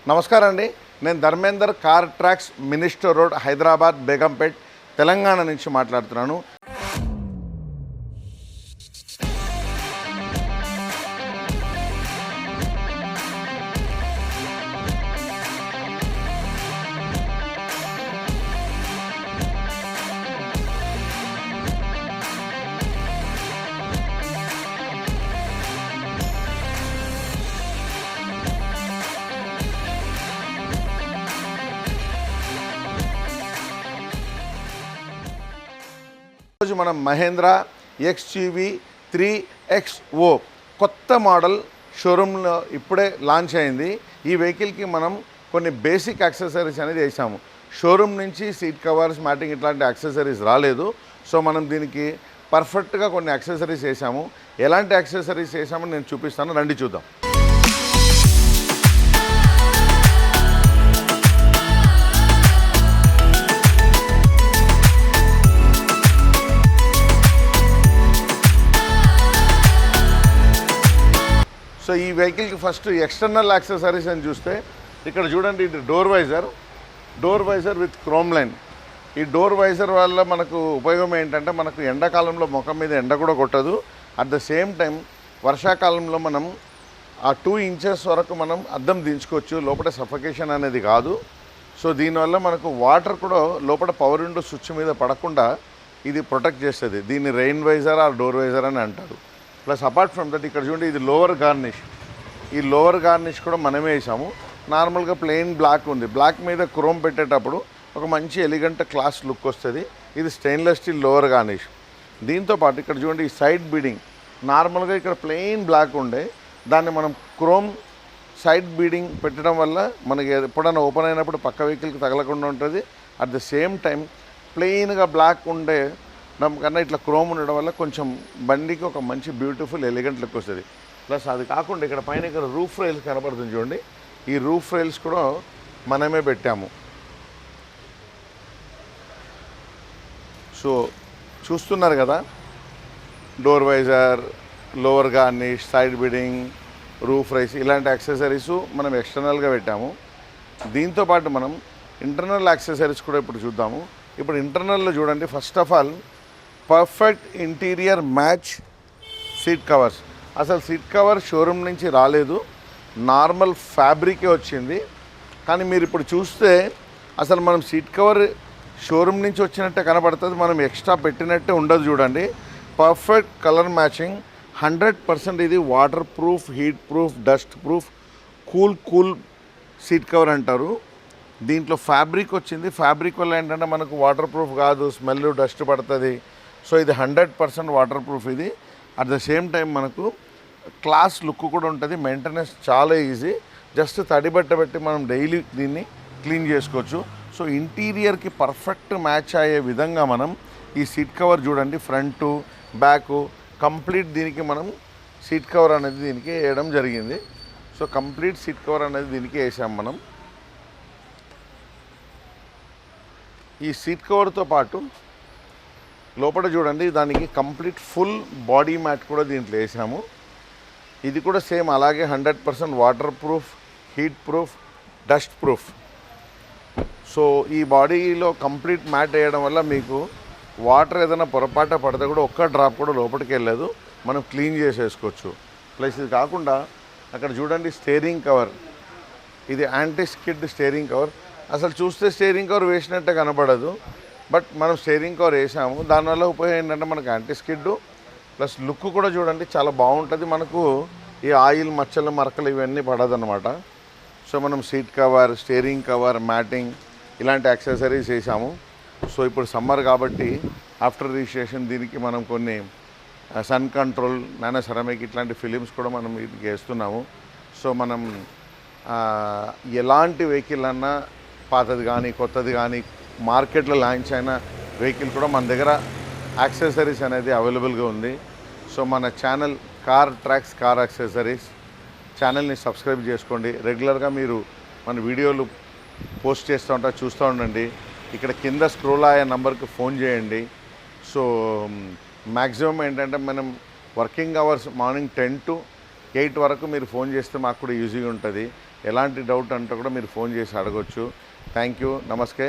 నమస్కారం అండి. నేను Dharmender, car tracks, minister road, Hyderabad, Begumpet, Telangana నుంచి మాట్లాడుతున్నాను. ఈరోజు మనం మహేంద్రా XUV 3XO కొత్త మోడల్ షోరూంలో ఇప్పుడే లాంచ్ అయింది. ఈ వెహికల్కి మనం కొన్ని బేసిక్ యాక్సెసరీస్ అనేది వేసాము. షోరూమ్ నుంచి సీట్ కవర్స్, మ్యాటింగ్ ఇట్లాంటి యాక్సెసరీస్ రాలేదు. సో మనం దీనికి పర్ఫెక్ట్గా కొన్ని యాక్సెసరీస్ వేసాము. ఎలాంటి యాక్సెసరీస్ వేసామో నేను చూపిస్తాను, రండి చూద్దాం. సో ఈ వెహికల్కి ఫస్ట్ ఎక్స్టర్నల్ యాక్సెసరీస్ అని చూస్తే ఇక్కడ చూడండి, ఇది door visor with chrome line. ఈ డోర్ వైజర్ వల్ల మనకు ఉపయోగం ఏంటంటే, మనకు ఎండాకాలంలో ముఖం మీద ఎండ కూడా కొట్టదు. అట్ ద సేమ్ టైం వర్షాకాలంలో మనం ఆ 2 ఇంచెస్ వరకు మనం అద్దం దించుకోవచ్చు, లోపల సఫకేషన్ అనేది కాదు. సో దీనివల్ల మనకు వాటర్ కూడా లోపల పవర్ విండో స్విచ్ మీద పడకుండా ఇది ప్రొటెక్ట్ చేస్తుంది. దీన్ని rain visor or door visor అని అంటారు. ప్లస్ అపార్ట్ ఫ్రమ్ దట్ ఇక్కడ చూడండి, ఇది లోవర్ గార్నిష్. ఈ లోవర్ గార్నిష్ కూడా మనమే వేసాము. నార్మల్గా ప్లెయిన్ బ్లాక్ ఉంది, బ్లాక్ మీద క్రోమ్ పెట్టేటప్పుడు ఒక మంచి ఎలిగెంట్ క్లాస్ లుక్ వస్తుంది. ఇది స్టెయిన్లెస్ స్టీల్ లోవర్ గార్నిష్. దీంతోపాటు ఇక్కడ చూడండి, ఈ సైడ్ బీడింగ్ నార్మల్గా ఇక్కడ ప్లెయిన్ బ్లాక్ ఉండే దాన్ని మనం క్రోమ్ సైడ్ బీడింగ్ పెట్టడం వల్ల మనకి ఎప్పుడైనా ఓపెన్ అయినప్పుడు పక్క వెహికల్కి తగలకుండా ఉంటుంది. అట్ ద సేమ్ టైం ప్లెయిన్గా బ్లాక్ ఉండే కన్నా ఇట్లా క్రోమ్ ఉండడం వల్ల కొంచెం బండికి ఒక మంచి బ్యూటిఫుల్ ఎలిగెంట్ లుక్ వస్తుంది. ప్లస్ అది కాకుండా ఇక్కడ పైన ఇక్కడ రూఫ్ రైల్స్ కనబడుతుంది చూడండి, ఈ రూఫ్ రైల్స్ కూడా మనమే పెట్టాము. సో చూస్తున్నారు కదా, door visor, lower garnish, side beading, roof rails ఇలాంటి యాక్సెసరీస్ మనం ఎక్స్టర్నల్గా పెట్టాము. దీంతోపాటు మనం ఇంటర్నల్ యాక్సెసరీస్ కూడా ఇప్పుడు చూద్దాము. ఇప్పుడు ఇంటర్నల్లో చూడండి, first of all perfect interior match seat covers. అసలు సీట్ కవర్ షోరూమ్ నుంచి రాలేదు, నార్మల్ ఫ్యాబ్రికే వచ్చింది. కానీ మీరు ఇప్పుడు చూస్తే అసలు మనం సీట్ కవర్ షోరూమ్ నుంచి వచ్చినట్టే కనబడుతుంది, మనం ఎక్స్ట్రా పెట్టినట్టే ఉండదు. చూడండి, పర్ఫెక్ట్ కలర్ మ్యాచింగ్, 100% ఇది water proof, heat proof, dust proof, cool seat cover అంటారు. దీంట్లో ఫ్యాబ్రిక్ వచ్చింది. ఫ్యాబ్రిక్ వల్ల ఏంటంటే మనకు వాటర్ ప్రూఫ్ కాదు, స్మెల్, డస్ట్ పడుతుంది. సో ఇది 100% వాటర్ ప్రూఫ్. ఇది అట్ ద సేమ్ టైం మనకు క్లాస్ లుక్ కూడా ఉంటుంది. మెయింటెనెన్స్ చాలా ఈజీ, జస్ట్ తడి బట్ట పెట్టి మనం డైలీ దీన్ని క్లీన్ చేసుకోవచ్చు. సో ఇంటీరియర్కి పర్ఫెక్ట్ మ్యాచ్ అయ్యే విధంగా మనం ఈ సీట్ కవర్ చూడండి, ఫ్రంట్ బ్యాక్ కంప్లీట్ దీనికి మనం సీట్ కవర్ అనేది దీనికి వేయడం జరిగింది. సో కంప్లీట్ సీట్ కవర్ అనేది దీనికి వేసాం మనం. ఈ సీట్ కవర్తో పాటు లోపల చూడండి, దానికి కంప్లీట్ ఫుల్ బాడీ మ్యాట్ కూడా దీంట్లో వేసాము. ఇది కూడా సేమ్ అలాగే 100% water proof, heat proof, dust proof. So ఈ బాడీలో కంప్లీట్ మ్యాట్ వేయడం వల్ల మీకు వాటర్ ఏదైనా పొరపాట పడితే కూడా ఒక్క డ్రాప్ కూడా లోపలికి వెళ్ళదు, మనం క్లీన్ చేసేసుకోవచ్చు. ప్లస్ ఇది కాకుండా అక్కడ చూడండి, స్టీరింగ్ కవర్, ఇది యాంటీ స్కిడ్ స్టీరింగ్ కవర్. అసలు చూస్తే స్టీరింగ్ కవర్ వేసినట్టే కనపడదు, బట్ మనం స్టీరింగ్ కవర్ వేసాము. దానివల్ల ఉపయోగం ఏంటంటే మనకు యాంటీ స్కిడ్ ప్లస్ లుక్ కూడా చూడండి చాలా బాగుంటుంది. మనకు ఈ ఆయిల్, మచ్చలు, మరకలు ఇవన్నీ పడదన్నమాట. సో మనం seat cover, steering cover, matting ఇలాంటి యాక్సెసరీస్ వేసాము. సో ఇప్పుడు సమ్మర్ కాబట్టి ఆఫ్టర్ రిజిస్ట్రేషన్ దీనికి మనం కొన్ని సన్ కంట్రోల్, నానో సెరామిక్ ఇట్లాంటి ఫిలిమ్స్ కూడా మనం వీటికి వేస్తున్నాము. సో మనం ఎలాంటి వెహికల్ అన్నా పాతది కానీ కొత్తది కానీ మార్కెట్లో లాంచ్ అయిన వెహికల్ కూడా మన దగ్గర యాక్సెసరీస్ అనేది అవైలబుల్గా ఉంది. సో మన channel car tracks car accessories ఛానల్ని సబ్స్క్రైబ్ చేసుకోండి. రెగ్యులర్గా మీరు మన వీడియోలు పోస్ట్ చేస్తూ ఉంటారు, చూస్తూ ఉండండి. ఇక్కడ కింద స్క్రోల్ అయ్యే నంబర్కి ఫోన్ చేయండి. సో మ్యాక్సిమం ఏంటంటే మనం వర్కింగ్ అవర్స్ మార్నింగ్ 10 to 8 వరకు మీరు ఫోన్ చేస్తే మాకు కూడా ఈజీగా ఉంటుంది. ఎలాంటి డౌట్ అంటే కూడా మీరు ఫోన్ చేసి అడగొచ్చు. Thank you. నమస్తే.